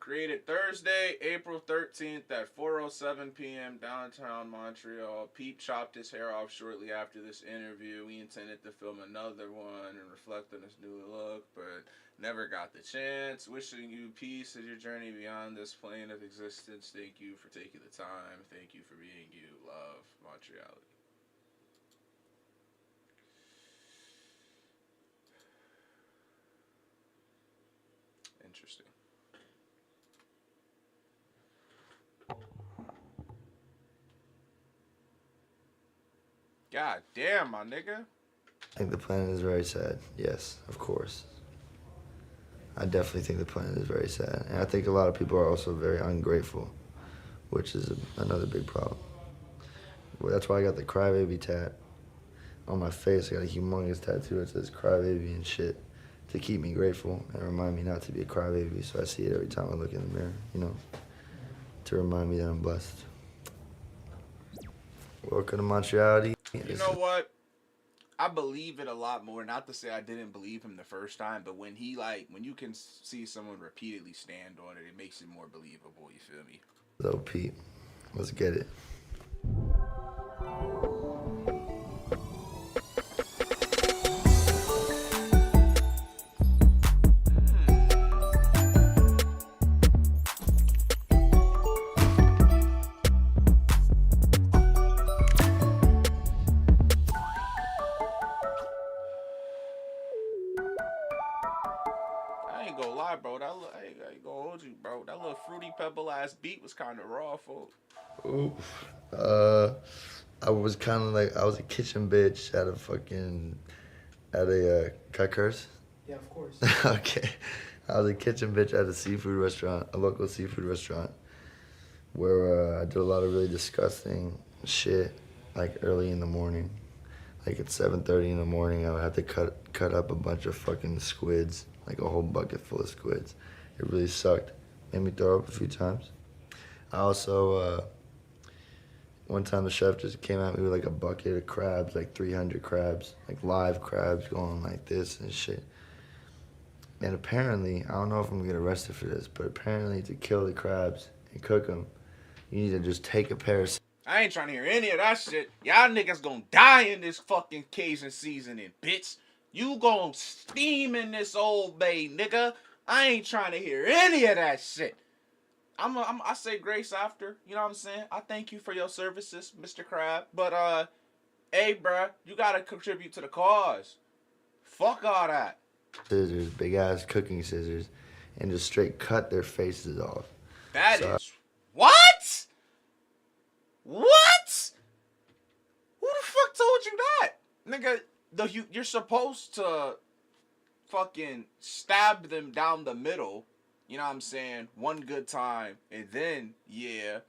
Created Thursday, April 13th at 4:07 p.m. downtown Montreal. Peep chopped his hair off shortly after this interview. We intended to film another one and reflect on his new look, but never got the chance. Wishing you peace as your journey beyond this plane of existence. Thank you for taking the time. Thank you for being you. Love, Montreality. Interesting. God damn, my nigga. I think the planet is very sad. Yes, of course. I definitely think the planet is very sad. And I think a lot of people are also very ungrateful, which is another big problem. Well, that's why I got the crybaby tat on my face. I got a humongous tattoo that says crybaby and shit to keep me grateful and remind me not to be a crybaby. So I see it every time I look in the mirror, you know, to remind me that I'm blessed. Welcome to Montreality. You know what? I believe it a lot more. Not to say I didn't believe him the first time, but when you can see someone repeatedly stand on it, it makes it more believable. You feel me? LIL PEEP. Let's get it. I ain't gonna lie, bro. I ain't gonna hold you, bro. That little fruity pebble ass beat was kind of raw, folks. Oof. I was kind of like, I was a kitchen bitch at a cut curse? Yeah, of course. Okay. I was a kitchen bitch at a seafood restaurant, a local seafood restaurant, where I did a lot of really disgusting shit, like early in the morning. Like at 7:30 in the morning, I would have to cut up a bunch of fucking squids, like a whole bucket full of squids. It really sucked. Made me throw up a few times. I also, one time the chef just came at me with like a bucket of crabs, like 300 crabs, like live crabs going like this and shit. And apparently, I don't know if I'm gonna get arrested for this, but apparently to kill the crabs and cook them, you need to just take a pair of... I ain't trying to hear any of that shit. Y'all niggas gonna die in this fucking Cajun seasoning, bitch. You gonna steam in this Old Bay, nigga. I ain't trying to hear any of that shit. I say grace after, you know what I'm saying? I thank you for your services, Mr. Crab. But, hey, bruh, you gotta contribute to the cause. Fuck all that. Scissors, big ass cooking scissors, and just straight cut their faces off. That is... What? What? Who the fuck told you that? Nigga, you're supposed to fucking stab them down the middle, you know what I'm saying, one good time, and then, yeah.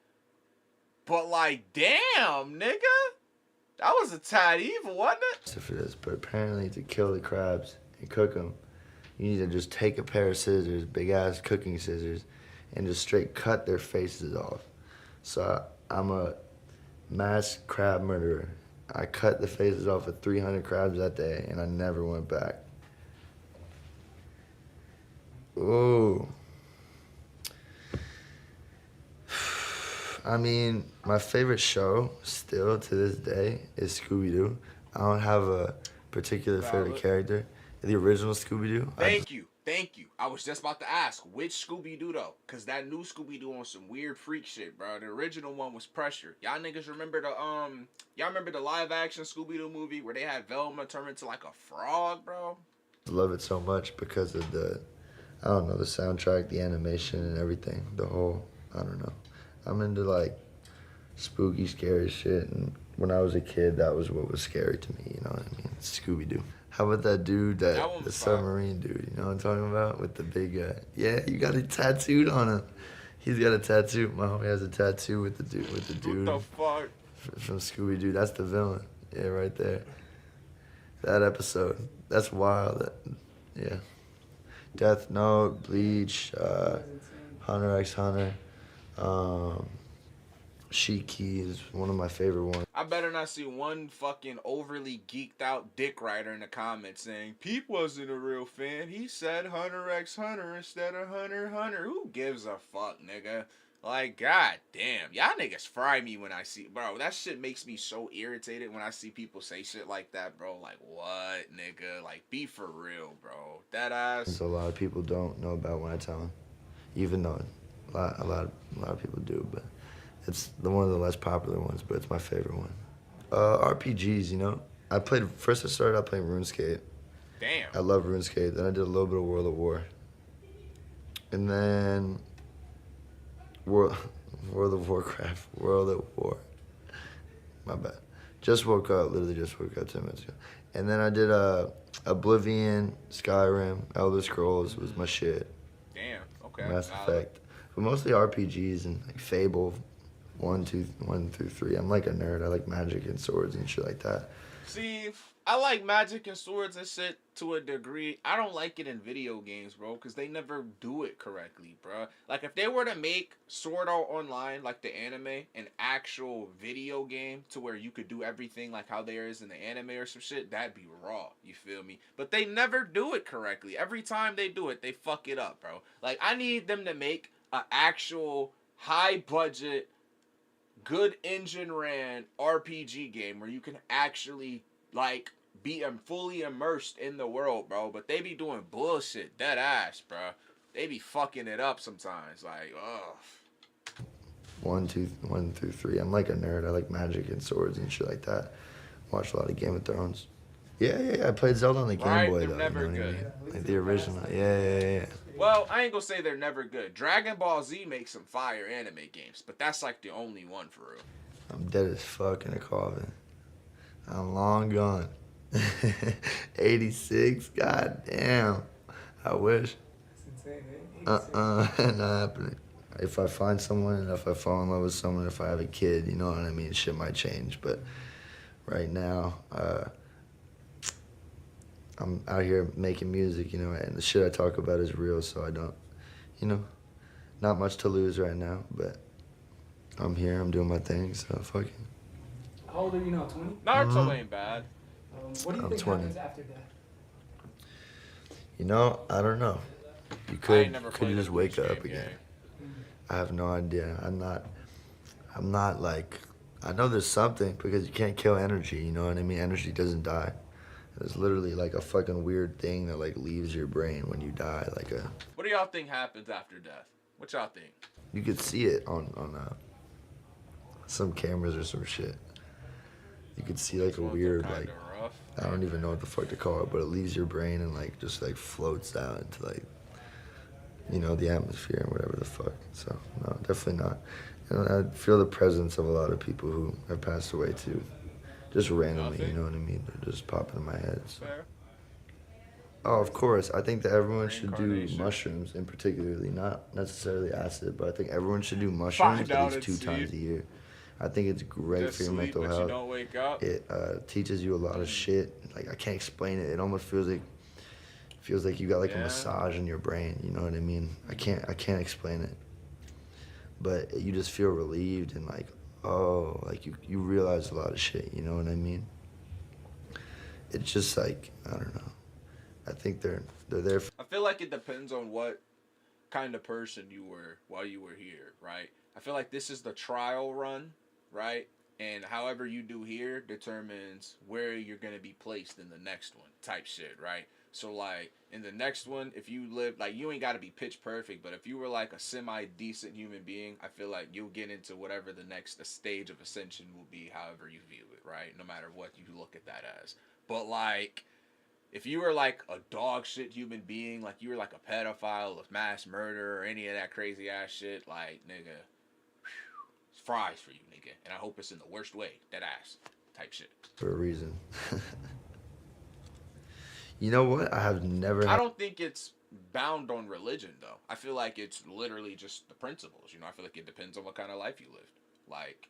But like, damn, nigga. That was a tad evil, wasn't it? For this, but apparently to kill the crabs and cook them, you need to just take a pair of scissors, big ass cooking scissors, and just straight cut their faces off. So I'm a mass crab murderer. I cut the faces off of 300 crabs that day, and I never went back. Ooh. I mean, my favorite show still to this day is Scooby-Doo. I don't have a particular favorite character. The original Scooby-Doo. Thank you. I was just about to ask, which Scooby-Doo though? Cause that new Scooby-Doo on some weird freak shit, bro. The original one was Pressure. Y'all niggas remember the live action Scooby-Doo movie where they had Velma turn into like a frog, bro? I love it so much because of the soundtrack, the animation and everything. The whole, I don't know. I'm into like spooky, scary shit, and when I was a kid, that was what was scary to me, you know what I mean? Scooby-Doo. How about that dude, the submarine dude, you know what I'm talking about? With the big, yeah, you got it tattooed on him. He's got a tattoo. My homie has a tattoo with the dude. What the fuck? From Scooby-Doo. That's the villain. Yeah, right there. That episode. That's wild. Yeah. Death Note, Bleach, Hunter x Hunter. Shiki is one of my favorite ones. I better not see one fucking overly geeked out dick writer in the comments saying Peep wasn't a real fan. He said Hunter x Hunter instead of Hunter x Hunter. Who gives a fuck, nigga? Like, god damn. Y'all niggas fry me when I see, bro. That shit makes me so irritated when I see people say shit like that, bro. Like, what, nigga? Like, be for real, bro. That ass. A lot of people don't know about when I tell them, even though a lot of people do, but it's one of the less popular ones, but it's my favorite one. RPGs, you know. I started out playing RuneScape. Damn. I love RuneScape. Then I did a little bit of World of War. And then World of Warcraft. World of War. My bad. Just woke up, literally just woke up 10 minutes ago. And then I did Oblivion, Skyrim, Elder Scrolls was my shit. Damn. Okay. Mass Effect. But mostly RPGs and like Fable. 1 through 3. I'm like a nerd. I like magic and swords and shit like that. See, I like magic and swords and shit to a degree. I don't like it in video games, bro, because they never do it correctly, bro. Like, if they were to make Sword Art Online, like the anime, an actual video game to where you could do everything like how there is in the anime or some shit, that'd be raw, you feel me? But they never do it correctly. Every time they do it, they fuck it up, bro. Like, I need them to make an actual high-budget good engine ran RPG game where you can actually like be fully immersed in the world, bro. But they be doing bullshit, dead ass, bro. They be fucking it up sometimes, like, ugh. 1 through 3. I'm like a nerd. I like magic and swords and shit like that. Watch a lot of Game of Thrones. Yeah. I played Zelda on the Game Boy, They're though. never You know what I good. mean? Like the original. Yeah. Well, I ain't gonna say they're never good. Dragon Ball Z makes some fire anime games, but that's like the only one for real. I'm dead as fuck in a coffin. I'm long gone. 86? God damn. I wish. That's insane, man. Not happening. If I find someone and if I fall in love with someone, if I have a kid, you know what I mean? Shit might change. But right now, I'm out here making music, you know, and the shit I talk about is real, so I don't, you know, not much to lose right now, but I'm here, I'm doing my thing, so fuck it. How old are you now, 20? Naruto ain't bad. What do you I'm think 20. happens after that? You know, I don't know. You I ain't could never could played you a just wake Bleach up game, again. gang. I have no idea. I'm not like, I know there's something because you can't kill energy, you know what I mean? Energy doesn't die. It's literally like a fucking weird thing that like leaves your brain when you die. Like What do y'all think happens after death? What y'all think? you could see it on some cameras or some shit. You could see like a Ones are weird kinda like, rough. I don't even know what the fuck to call it, but it leaves your brain and like just like floats out into like, you know, the atmosphere and whatever the fuck. So no, definitely not. And I feel the presence of a lot of people who have passed away too. Just randomly, you know what I mean? They're just popping in my head. So. Fair. Oh, of course. I think that everyone should do Reincarnation. mushrooms, in particularly, not necessarily acid, but I think everyone should do mushrooms Find at out least and 2 times see. a year. I think it's great Just for your sleep, mental but you health. don't wake up. It teaches you a lot of shit. Like I can't explain it. It almost feels like you got like a Yeah. massage in your brain. You know what I mean? I can't explain it. But you just feel relieved and like, oh, like you realize a lot of shit. You know what I mean? It's just like, I don't know. I think they're there. I feel like it depends on what kind of person you were while you were here, right? I feel like this is the trial run, right? And however you do here determines where you're going to be placed in the next one type shit, right? So, like, in the next one, if you live, like, you ain't got to be pitch perfect, but if you were, like, a semi-decent human being, I feel like you'll get into whatever the next stage of ascension will be, however you view it, right? No matter what you look at that as. But, like, if you were, like, a dog shit human being, like, you were, like, a pedophile, a mass murderer, or any of that crazy-ass shit, like, nigga, it's fries for you, nigga. And I hope it's in the worst way, that ass type shit. For a reason. You know what? I have never. I don't think it's bound on religion, though. I feel like it's literally just the principles. You know, I feel like it depends on what kind of life you lived. Like,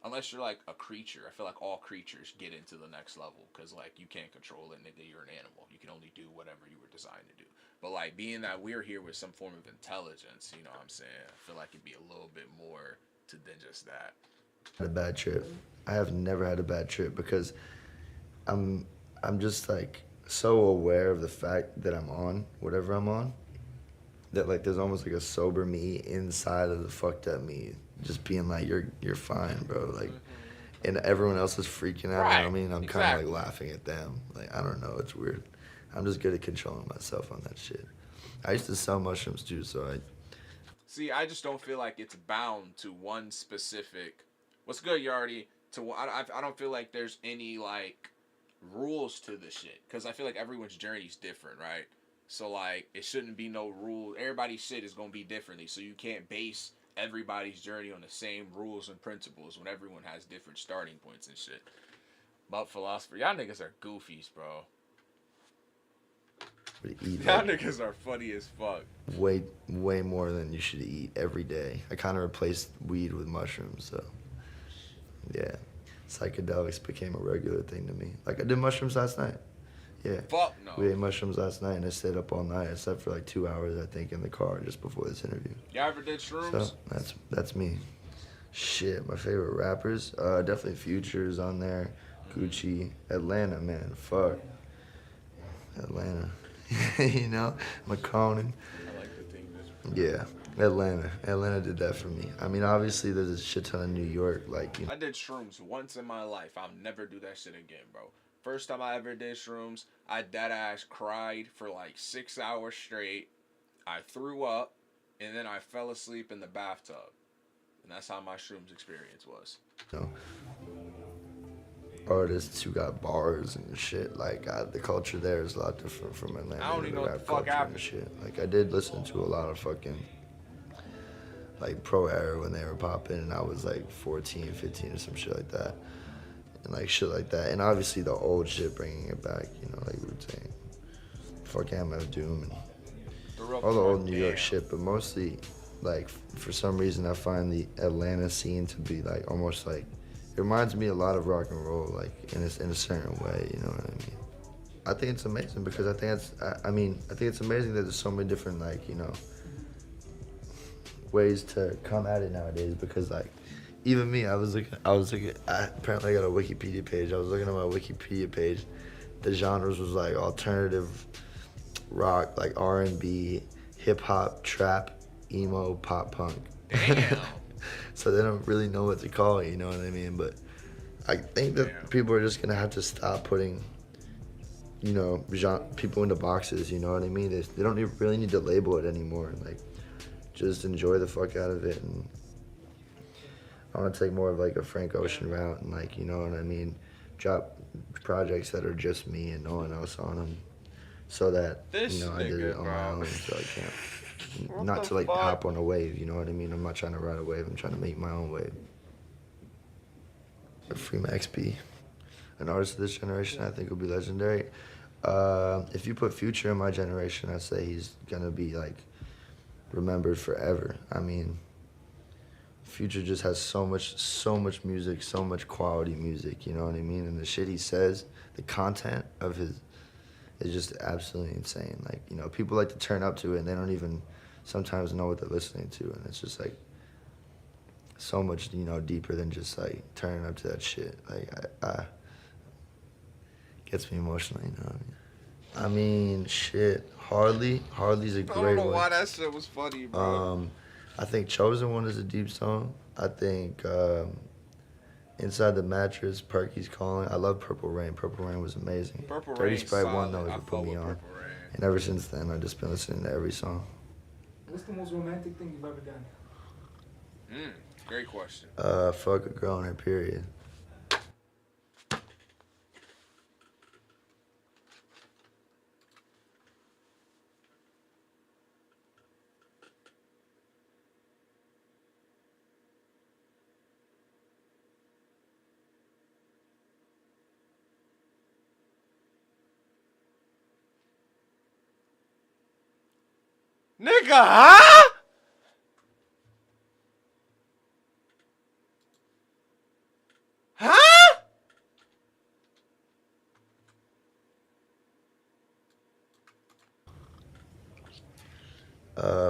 unless you're like a creature, I feel like all creatures get into the next level because, like, you can't control it, nigga. You're an animal. You can only do whatever you were designed to do. But, like, being that we're here with some form of intelligence, you know what I'm saying? I feel like it'd be a little bit more than just that. Had a bad trip. I have never had a bad trip because I'm I'm just like so aware of the fact that I'm on whatever I'm on that like there's almost like a sober me inside of the fucked up me just being like you're fine, bro. Like and everyone else is freaking out Right. around me and I'm kind of Exactly. like laughing at them. Like I don't know, it's weird. I'm just good at controlling myself on that shit. I used to sell mushrooms too, so I See, I just don't feel like it's bound to one specific. What's good, Yardy? I don't feel like there's any like rules to this shit because I feel like everyone's journey's different, right? So like it shouldn't be no rule. Everybody's shit is gonna be differently, so you can't base everybody's journey on the same rules and principles when everyone has different starting points and shit. About philosophy, y'all niggas are goofies, bro. would eat Y'all like niggas are funny as fuck. way more than you should eat every day. I kind of replaced weed with mushrooms, so yeah, psychedelics became a regular thing to me. Like I did mushrooms last night. Yeah, Fuck we no. ate mushrooms last night, and I stayed up all night. I slept for like 2 hours, I think, in the car just before this interview. Y'all ever did So shrooms? that's me. Shit, my favorite rappers, definitely Future's on there, Gucci, Atlanta, man, fuck, Atlanta, you know, McConan. I like to think this. Yeah, Atlanta did that for me. I mean, obviously there's a shit ton of New York, like you know. I did shrooms once in my life. I'll never do that shit again, bro. First time I ever did shrooms, I dead ass cried for like 6 hours straight. I threw up, and then I fell asleep in the bathtub. And that's how my shrooms experience was. You know, artists who got bars and shit. Like the culture there is a lot different from Atlanta. I don't even the know what rap the fuck culture happened. and shit. Like I did listen to a lot of fucking like Pro Era when they were popping, and I was like 14, 15 or some shit like that, and like shit like that. And obviously the old shit, bringing it back. You know, like we were saying, fuck MF Doom and all the old New York shit, but mostly like for some reason I find the Atlanta scene to be like almost like it reminds me a lot of rock and roll, like in a certain way. You know what I mean? I think it's amazing because I think I think it's amazing that there's so many different like ways to come at it nowadays. Because like even me, apparently I got a Wikipedia page. I was looking at my Wikipedia page. The genres was like alternative rock, like R&B, hip hop, trap, emo, pop punk. Damn. So they don't really know what to call it, you know what I mean? But I think that Damn. people are just gonna have to stop putting, people into boxes. You know what I mean? They don't really need to label it anymore. Like, just enjoy the fuck out of it. And I want to take more of like a Frank Ocean route, and like, you know what I mean? Drop projects that are just me and no one else on them, so that This I did nigga, it on bro. my own. So I can't. What Not the to like fuck? hop on a wave, you know what I mean? I'm not trying to ride a wave, I'm trying to make my own wave. Free Max B, an artist of this generation, I think will be legendary. If you put Future in my generation, I'd say he's gonna be like remembered forever. I mean, Future just has so much music, so much quality music, you know what I mean? And the shit he says, the content of his is just absolutely insane. Like, people like to turn up to it and they don't even sometimes know what they're listening to, and it's just like so much, deeper than just like turning up to that shit. Like I gets me emotional, you know what I mean? Shit, Hardly's a I don't great know one. why that shit was funny, bro. I think Chosen One is a deep song. I think Inside the Mattress, Perky's Calling. I love Purple Rain. Purple Rain was amazing. Purple Dirty Rain's Sprite 1 solid. though is I what fuck put me with on. Purple Rain. And ever since then, I've just been listening to every song. What's the most romantic thing you've ever done? Great question. Fuck a girl in her period. Nigga, huh? Huh?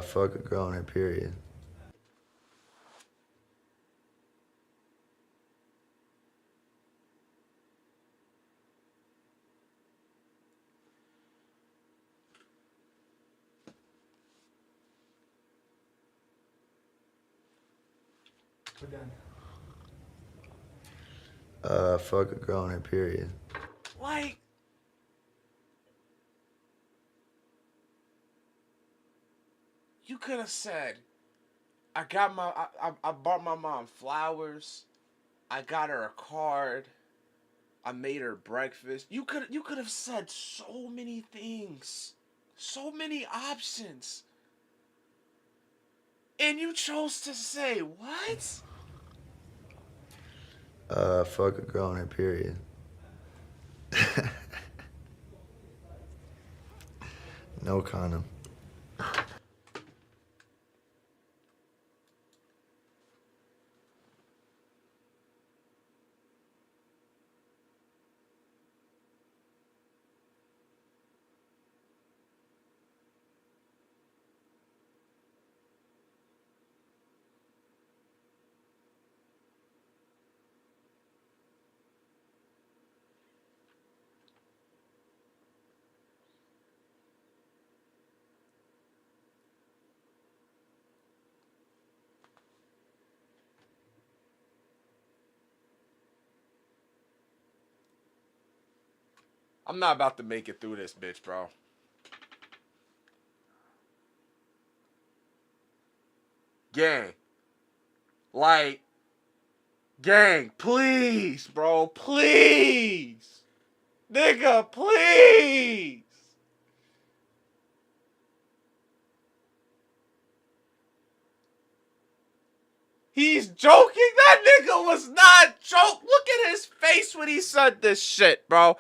Fuck a girl in her period. done? Fuck a girl on her period. Like, you could have said, I bought my mom flowers. I got her a card. I made her breakfast. You could have said so many things. So many options. And you chose to say what? Fuck a girl on her period. No condom. I'm not about to make it through this bitch, bro. Gang. Like, gang, please, bro. Please. Nigga, please. He's joking? That nigga was not joking. Look at his face when he said this shit, bro.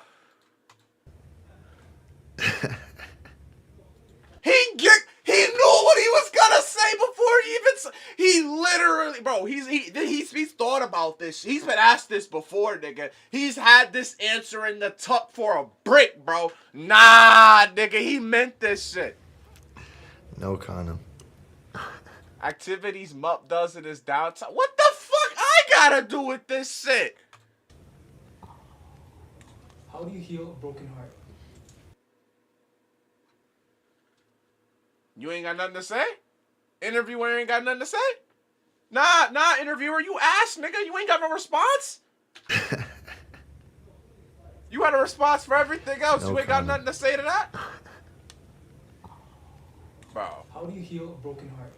He knew what he was gonna say before he even. He literally, bro. He's thought about this. He's been asked this before, nigga. He's had this answer in the tuck for a brick, bro. Nah, nigga. He meant this shit. No condom. Activities Mup does in his downtime. What the fuck I gotta do with this shit? How do you heal a broken heart? You ain't got nothing to say? Interviewer ain't got nothing to say? Nah, interviewer, you asked, nigga. You ain't got no response? You had a response for everything else. No You ain't got comment. nothing to say to that? Bro. How do you heal a broken heart?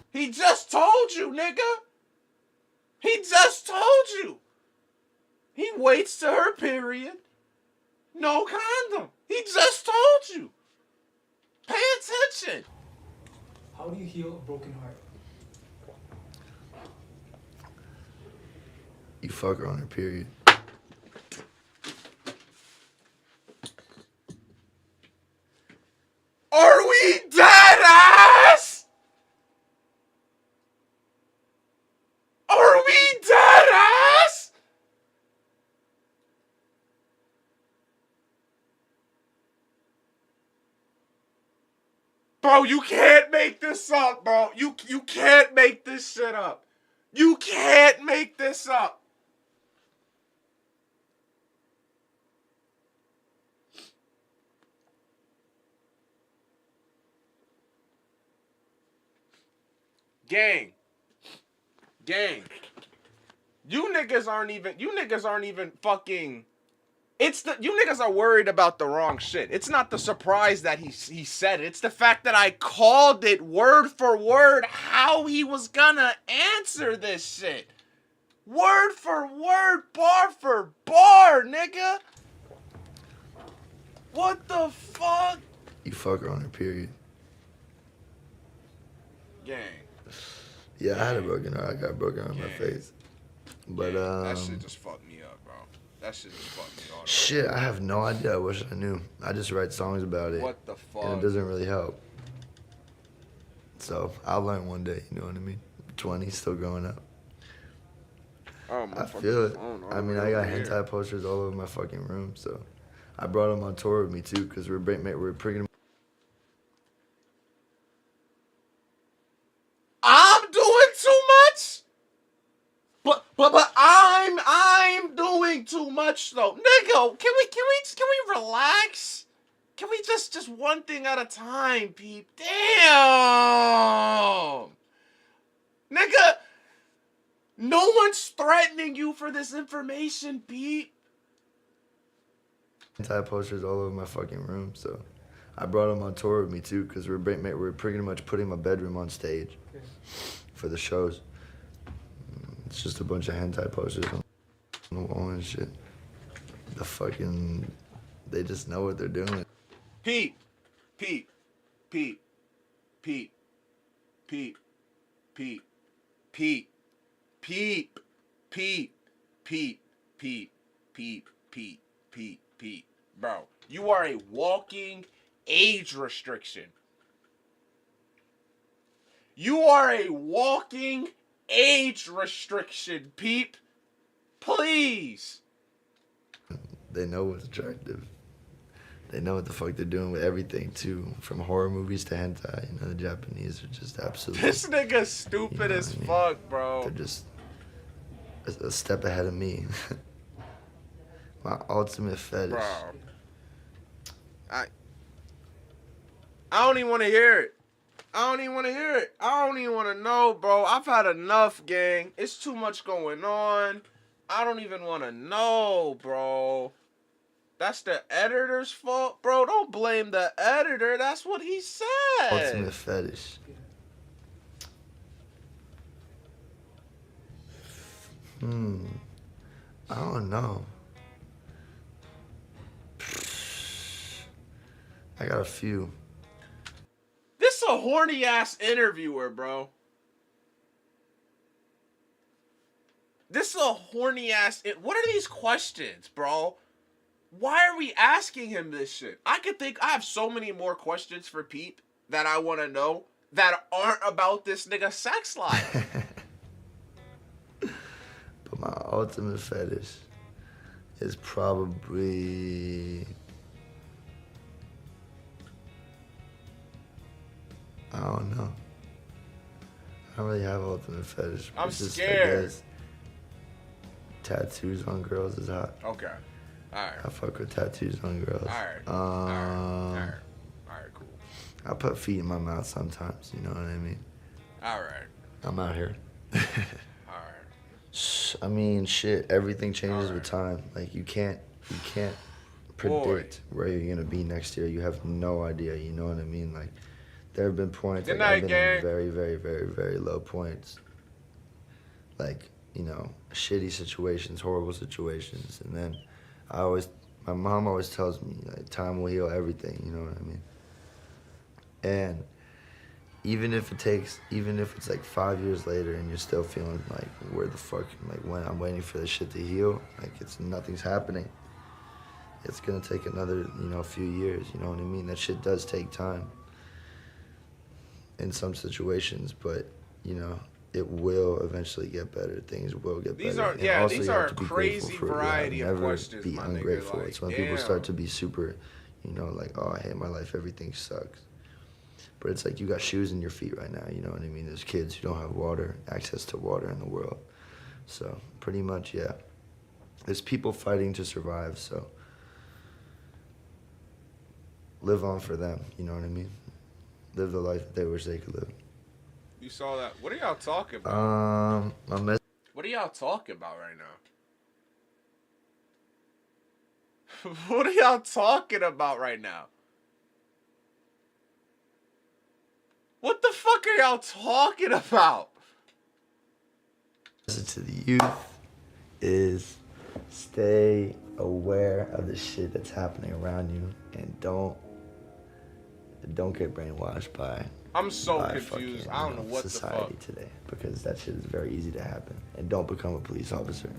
He just told you, nigga. He just told you. He waits to her period. No condom. He just told you. Pay attention. How do you heal a broken heart? You fuck her on her period. Are we dead ass? Are we dead ass? Bro, you can't make this up, bro. You can't make this shit up. You can't make this up. Gang. You niggas aren't even fucking. You niggas are worried about the wrong shit. It's not the surprise that he said it. It's the fact that I called it word for word how he was gonna answer this shit. Word for word, bar for bar, nigga. What the fuck? You fuck her on her period. Gang. Yeah, I had a broken heart. I got broken on my face. But that shit just fucked me up, bro. That shit just fucked me all up. shit, I have no idea. I wish I knew. I just write songs about it. What the fuck? And it doesn't really help. So I'll learn one day. You know what I mean? 20, still growing up. Oh, I feel it. I mean, I got hentai posters all over my fucking room. So I brought them on tour with me too, because we're bringing. I'm doing too much. But I'm doing too much though, nigga. Can we relax? Can we just one thing at a time, peep? Damn. Nigga, no one's threatening you for this information, Pete. Hentai posters all over my fucking room, so I brought them on tour with me too, because we're pretty much putting my bedroom on stage for the shows. It's just a bunch of hentai posters on the wall and shit. They just know what they're doing. Pete, Pete, Pete, Pete, Pete, Pete, Pete, Pete, Pete, Pete, Pete, Pete, Pete, Pete, Pete. Bro, you are a walking age restriction. You are a walking age restriction, Peep. Please. They know what's attractive. They know what the fuck they're doing with everything too, from horror movies to hentai. You know, the Japanese are just absolutely. This nigga's stupid as fuck, bro. They're just a step ahead of me. My ultimate fetish. Bro. I don't even want to hear it. I don't even want to hear it. I don't even want to know, bro. I've had enough, gang. It's too much going on. I don't even want to know, bro. That's the editor's fault? Bro, don't blame the editor. That's what he said. Ultimate fetish. I don't know. I got a few. This a horny ass interviewer, bro. This is a horny ass. What are these questions, bro? Why are we asking him this shit? I have so many more questions for Pete that I want to know that aren't about this nigga sex life. But my ultimate fetish is probably, I don't know. I don't really have ultimate fetish. I'm It's just, scared. I guess, tattoos on girls is hot. Okay. Alright. I fuck with tattoos on girls. Alright. Alright, cool. I put feet in my mouth sometimes, you know what I mean? Alright. I'm out here. Alright. I mean, shit, everything changes with time. Like, you can't predict where you're gonna be next year. You have no idea, you know what I mean? Like, there have been points, Good like, I've night, been in gang. very, very, very, very low points. Like, you know, shitty situations, horrible situations. And then my mom always tells me, like, time will heal everything, you know what I mean? And even if it's like 5 years later and you're still feeling like, where the fuck, like, when I'm waiting for this shit to heal, like, nothing's happening. It's gonna take another, few years, you know what I mean? That shit does take time in some situations, but, it will eventually get better. Things will get better. These are a crazy variety of questions, be my ungrateful. nigga. Like, it's when people start to be super, like, oh, I hate my life, everything sucks. But it's like you got shoes in your feet right now, you know what I mean? There's kids who don't have access to water in the world. So pretty much, yeah. There's people fighting to survive, so live on for them, you know what I mean? Live the life that they wish they could live. You saw that? What are y'all talking about? What are y'all talking about right now? What are y'all talking about right now? What the fuck are y'all talking about? message to the youth is stay aware of the shit that's happening around you and don't get brainwashed by I'm so by confused. fucking, I don't know what the society fuck. today, because that shit is very easy to happen. And don't become a police officer.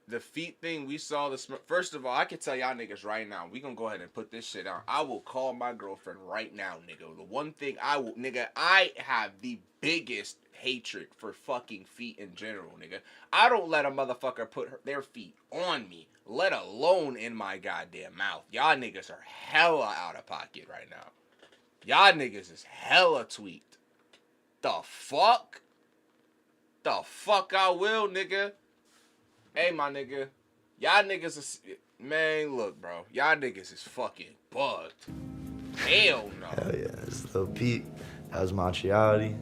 The feet thing, we saw this. First of all, I can tell y'all niggas right now, we gonna go ahead and put this shit out. I will call my girlfriend right now, nigga. The one thing I have the biggest hatred for fucking feet in general, nigga. I don't let a motherfucker put their feet on me, let alone in my goddamn mouth. Y'all niggas are hella out of pocket right now. Y'all niggas is hella tweaked. The fuck? The fuck I will, nigga. Hey, my nigga. Y'all niggas is... Man, look, bro. Y'all niggas is fucking bugged. Hell no. Hell yeah, this is LIL PEEP. That was MONTREALITY.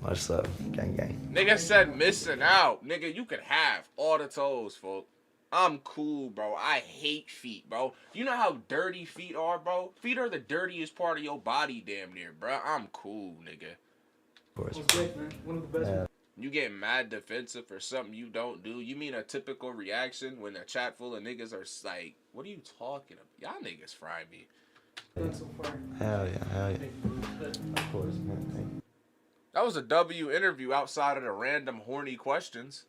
Much love. Gang, gang. Nigga said missing out. Nigga, you could have all the toes, folk. I'm cool, bro. I hate feet, bro. You know how dirty feet are, bro? Feet are the dirtiest part of your body, damn near, bro. I'm cool, nigga. Of course. What's good, man? One of the best. Yeah. You get mad defensive for something you don't do. You mean a typical reaction when a chat full of niggas are like, what are you talking about? Y'all niggas fry me. Done so far. Hell yeah, hell yeah. Of course, man. Thank you. That was a W interview outside of the random horny questions.